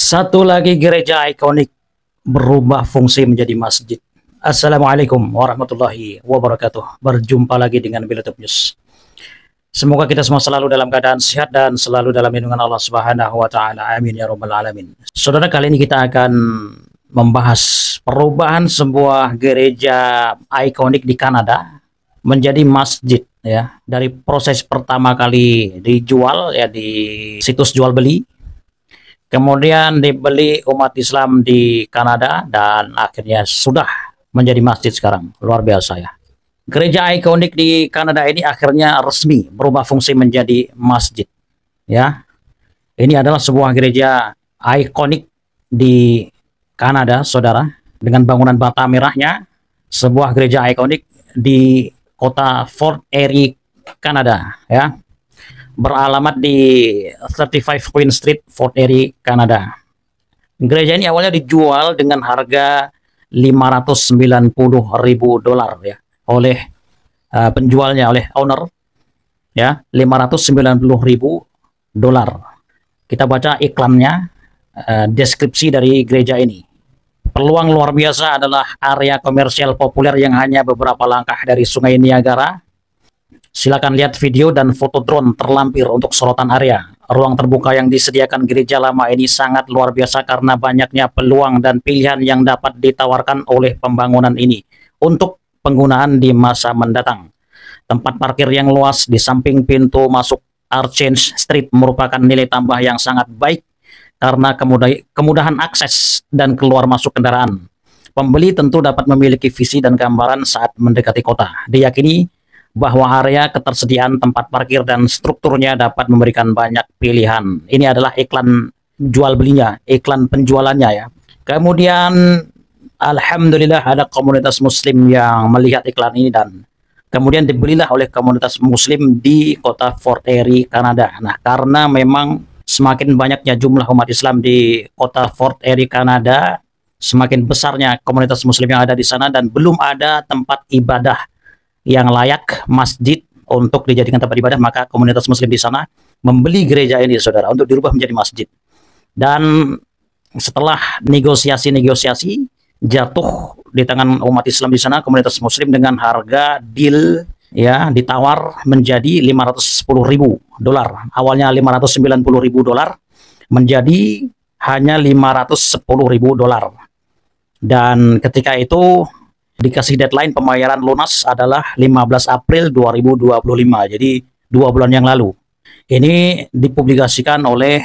Satu lagi gereja ikonik berubah fungsi menjadi masjid. Assalamualaikum warahmatullahi wabarakatuh. Berjumpa lagi dengan Bilatub News. Semoga kita semua selalu dalam keadaan sehat dan selalu dalam lindungan Allah Subhanahu wa taala. Amin ya rabbal alamin. Saudara, kali ini kita akan membahas perubahan sebuah gereja ikonik di Kanada menjadi masjid, ya. Dari proses pertama kali dijual, ya, di situs jual beli, kemudian dibeli umat Islam di Kanada, dan akhirnya sudah menjadi masjid sekarang. Luar biasa, ya. Gereja ikonik di Kanada ini akhirnya resmi berubah fungsi menjadi masjid, ya. Ini adalah sebuah gereja ikonik di Kanada, saudara, dengan bangunan bata merahnya. Sebuah gereja ikonik di kota Fort Erie, Kanada, ya. Beralamat di 35 Queen Street, Fort Erie, Kanada. Gereja ini awalnya dijual dengan harga $590.000, ya, oleh penjualnya, oleh owner, ya, $590.000. Kita baca iklannya, deskripsi dari gereja ini. Peluang luar biasa adalah area komersial populer yang hanya beberapa langkah dari Sungai Niagara. Silakan lihat video dan foto drone terlampir untuk sorotan area. Ruang terbuka yang disediakan gereja lama ini sangat luar biasa karena banyaknya peluang dan pilihan yang dapat ditawarkan oleh pembangunan ini untuk penggunaan di masa mendatang. Tempat parkir yang luas di samping pintu masuk Archange Street merupakan nilai tambah yang sangat baik karena kemudahan akses dan keluar masuk kendaraan. Pembeli tentu dapat memiliki visi dan gambaran saat mendekati kota. Diyakini bahwa area ketersediaan tempat parkir dan strukturnya dapat memberikan banyak pilihan. Ini adalah iklan jual belinya, iklan penjualannya, ya. Kemudian alhamdulillah ada komunitas muslim yang melihat iklan ini dan kemudian dibelilah oleh komunitas muslim di kota Fort Erie, Kanada. Nah, karena memang semakin banyaknya jumlah umat Islam di kota Fort Erie, Kanada, semakin besarnya komunitas muslim yang ada di sana dan belum ada tempat ibadah yang layak, masjid, untuk dijadikan tempat ibadah, maka komunitas muslim di sana membeli gereja ini, saudara, untuk dirubah menjadi masjid. Dan setelah negosiasi jatuh di tangan umat Islam di sana, komunitas muslim, dengan harga deal, ya, ditawar menjadi $510.000. Awalnya $590.000 menjadi hanya $510.000. Dan ketika itu dikasih deadline pembayaran lunas adalah 15 April 2025. Jadi 2 bulan yang lalu. Ini dipublikasikan oleh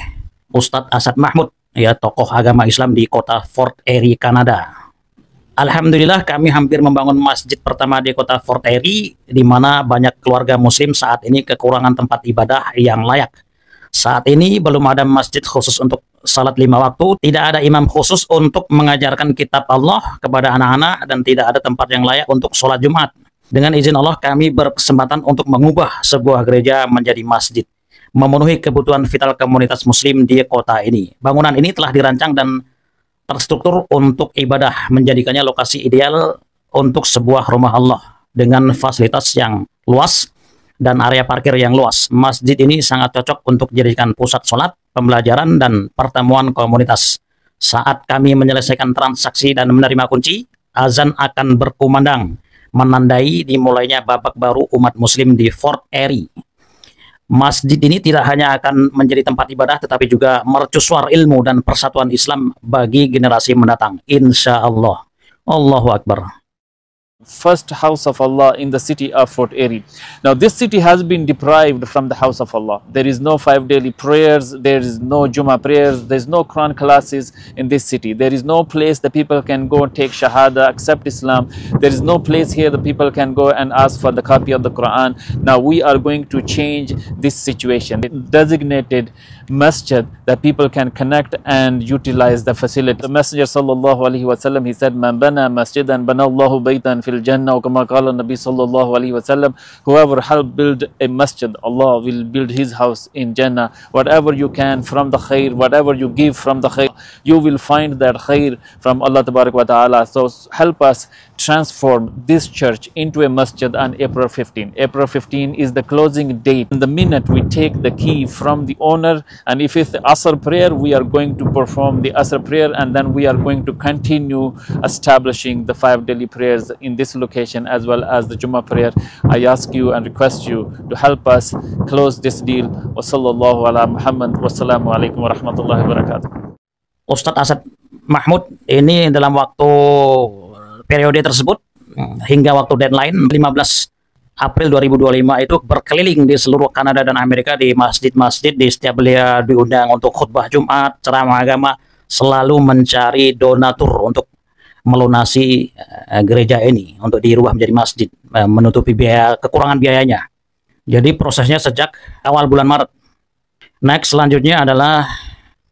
Ustadz Asad Mahmud, ya, tokoh agama Islam di kota Fort Erie, Kanada. Alhamdulillah kami hampir membangun masjid pertama di kota Fort Erie, di mana banyak keluarga muslim saat ini kekurangan tempat ibadah yang layak. Saat ini belum ada masjid khusus untuk salat 5 waktu, tidak ada imam khusus untuk mengajarkan kitab Allah kepada anak-anak, dan tidak ada tempat yang layak untuk sholat Jumat. Dengan izin Allah, kami berkesempatan untuk mengubah sebuah gereja menjadi masjid, memenuhi kebutuhan vital komunitas muslim di kota ini. Bangunan ini telah dirancang dan terstruktur untuk ibadah, menjadikannya lokasi ideal untuk sebuah rumah Allah dengan fasilitas yang luas dan area parkir yang luas. Masjid ini sangat cocok untuk dijadikan pusat sholat, pembelajaran, dan pertemuan komunitas. Saat kami menyelesaikan transaksi dan menerima kunci, azan akan berkumandang, menandai dimulainya babak baru umat muslim di Fort Erie. Masjid ini tidak hanya akan menjadi tempat ibadah, tetapi juga mercusuar ilmu dan persatuan Islam bagi generasi mendatang. Insya Allah. Allahu Akbar. First house of Allah in the city of Fort Erie. Now this city has been deprived from the house of Allah. There is no 5 daily prayers, there is no Jummah prayers, there is no Quran classes in this city. There is no place that people can go and take Shahada, accept Islam. There is no place here that people can go and ask for the copy of the Quran. Now we are going to change this situation. Designated masjid that people can connect and utilize the facility. The Messenger sallallahu alaihi wasallam, he said, "Man bana masjidan bana Allahu baytan fil fil jannah, kama qala Nabi sallallahu alaihi wasallam. Whoever help build a masjid, Allah will build his house in Jannah. Whatever you can from the khair, whatever you give from the khair, you will find that khair from Allah tabarak wa ta'ala. So help us transform this church into a masjid on April 15. April 15 is the closing date. The minute we take the key from the owner, and if it's the Asr prayer, we are going to perform the Asr prayer, and then we are going to continue establishing the 5 daily prayers in this location as well as the Jummah prayer. I ask you and request you to help us close this deal. Wa sallallahu ala Muhammad. Wassalamu alaikum warahmatullahi wabarakatuh. Ustadz Asad Mahmud ini dalam waktu periode tersebut hingga waktu deadline 15 April 2025 itu berkeliling di seluruh Kanada dan Amerika di masjid-masjid. Di setiap beliau diundang untuk khutbah Jumat, ceramah agama, selalu mencari donatur untuk melunasi gereja ini untuk dirubah menjadi masjid, menutupi biaya kekurangan biayanya. Jadi prosesnya sejak awal bulan Maret. Next selanjutnya adalah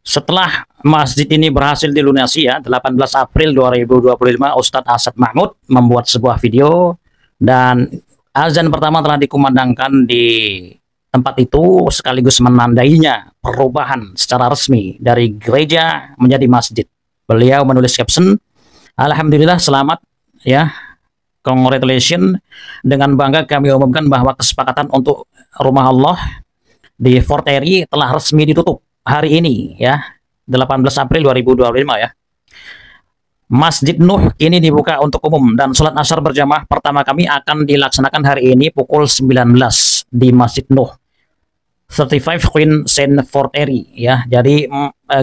setelah masjid ini berhasil dilunasi ya, 18 April 2025, Ustadz Asad Mahmud membuat sebuah video dan azan pertama telah dikumandangkan di tempat itu, sekaligus menandainya perubahan secara resmi dari gereja menjadi masjid. Beliau menulis caption, "Alhamdulillah, selamat ya, congratulations, dengan bangga kami umumkan bahwa kesepakatan untuk rumah Allah di Fort Erie telah resmi ditutup hari ini ya, 18 April 2025 ya. Masjid Nuh ini dibuka untuk umum dan sholat asar berjamaah pertama kami akan dilaksanakan hari ini pukul 19 di Masjid Nuh 35 Queen Saint Fort Erie ya. Jadi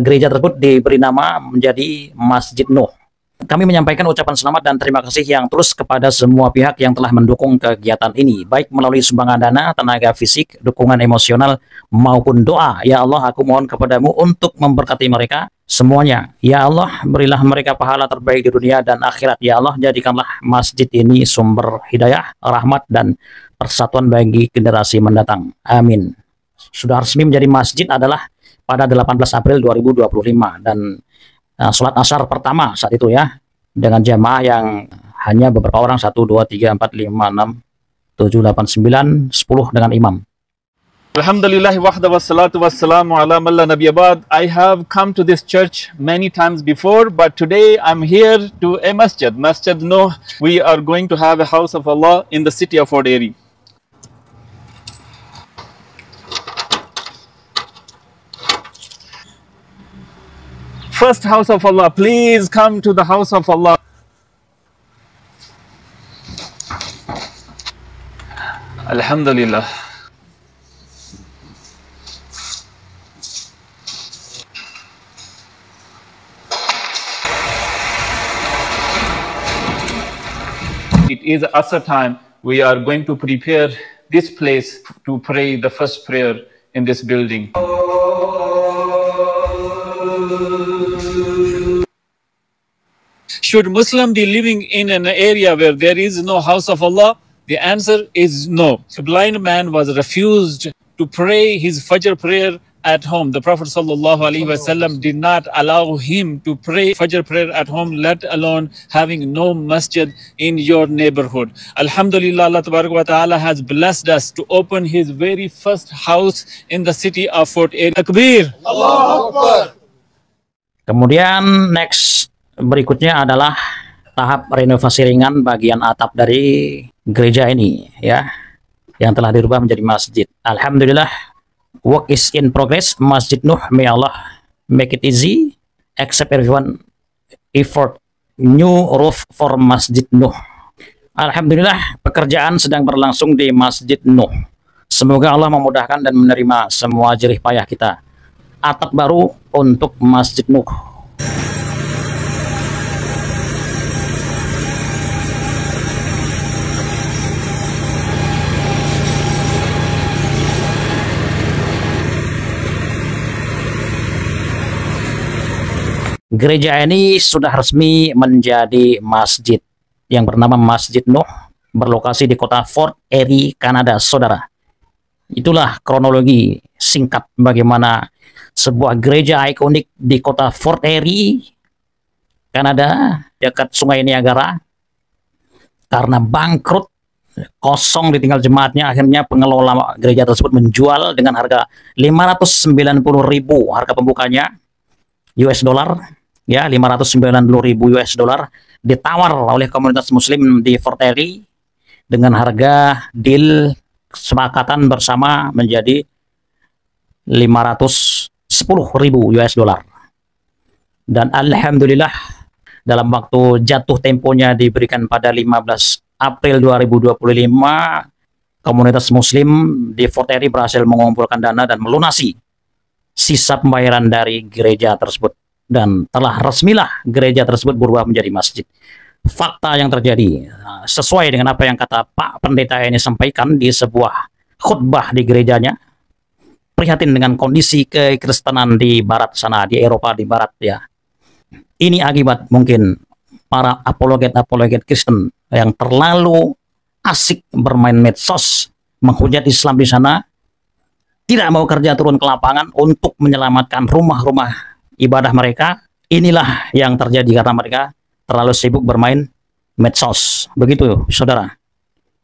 gereja tersebut diberi nama menjadi Masjid Nuh. Kami menyampaikan ucapan selamat dan terima kasih yang tulus kepada semua pihak yang telah mendukung kegiatan ini, baik melalui sumbangan dana, tenaga fisik, dukungan emosional, maupun doa. Ya Allah, aku mohon kepadamu untuk memberkati mereka semuanya. Ya Allah, berilah mereka pahala terbaik di dunia dan akhirat. Ya Allah, jadikanlah masjid ini sumber hidayah, rahmat, dan persatuan bagi generasi mendatang. Amin. Sudah resmi menjadi masjid adalah pada 18 April 2025 dan sholat asar pertama saat itu ya, dengan jamaah yang hanya beberapa orang, 1, 2, 3, 4, 5, 6, 7, 8, 9, 10 dengan imam. Alhamdulillah wahda wassalatu wassalamu ala man la nabiyya ba'd. I have come to this church many times before, but today I'm here to a masjid, Masjid Nuh. We are going to have a house of Allah in the city of Fort Erie. First house of Allah, please come to the house of Allah. Alhamdulillah. It is Asr time. We are going to prepare this place to pray the first prayer in this building. Should Muslim be living in an area where there is no house of Allah? The answer is no. A blind man was refused to pray his Fajr prayer at home. The Prophet ﷺ did not allow him to pray Fajr prayer at home, let alone having no masjid in your neighborhood. Alhamdulillah, Allah Ta'ala has blessed us to open his very first house in the city of Fort Erie. Takbir! Allahu Akbar! Kemudian next berikutnya adalah tahap renovasi ringan bagian atap dari gereja ini ya, yang telah dirubah menjadi masjid. Alhamdulillah, work is in progress. Masjid Nuh, may Allah make it easy, accept everyone effort. New roof for Masjid Nuh. Alhamdulillah, pekerjaan sedang berlangsung di Masjid Nuh. Semoga Allah memudahkan dan menerima semua jerih payah kita. Atap baru untuk Masjid Nuh. Gereja ini sudah resmi menjadi masjid yang bernama Masjid Nuh, berlokasi di kota Fort Erie, Kanada, saudara. Itulah kronologi singkat bagaimana sebuah gereja ikonik di kota Fort Erie, Kanada, dekat Sungai Niagara, karena bangkrut, kosong ditinggal jemaatnya, akhirnya pengelola gereja tersebut menjual dengan harga 590.000 harga pembukanya US dollar, ya 590.000 US dollar, ditawar oleh komunitas muslim di Fort Erie dengan harga deal kesepakatan bersama menjadi 510.000 US dollar. Dan alhamdulillah dalam waktu jatuh temponya diberikan pada 15 April 2025, komunitas muslim di Fort Erie berhasil mengumpulkan dana dan melunasi sisa pembayaran dari gereja tersebut, dan telah resmilah gereja tersebut berubah menjadi masjid. Fakta yang terjadi sesuai dengan apa yang kata Pak Pendeta ini sampaikan di sebuah khutbah di gerejanya, prihatin dengan kondisi kekristenan di barat sana, di Eropa di barat ya. Ini akibat mungkin para apologet Kristen yang terlalu asik bermain medsos, menghujat Islam di sana, tidak mau kerja turun ke lapangan untuk menyelamatkan rumah-rumah ibadah mereka. Inilah yang terjadi karena mereka terlalu sibuk bermain medsos. Begitu, saudara.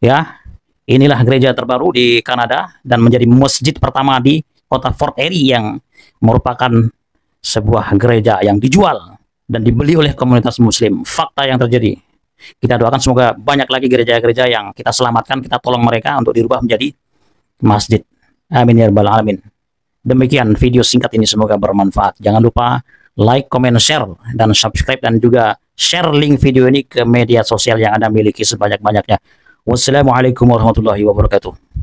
Ya, inilah gereja terbaru di Kanada dan menjadi masjid pertama di kota Fort Erie yang merupakan sebuah gereja yang dijual dan dibeli oleh komunitas muslim. Fakta yang terjadi. Kita doakan semoga banyak lagi gereja-gereja yang kita selamatkan, kita tolong mereka untuk dirubah menjadi masjid. Amin ya rabbal alamin. Demikian video singkat ini, semoga bermanfaat. Jangan lupa like, comment, share, dan subscribe, dan juga share link video ini ke media sosial yang Anda miliki sebanyak-banyaknya. Wassalamualaikum warahmatullahi wabarakatuh.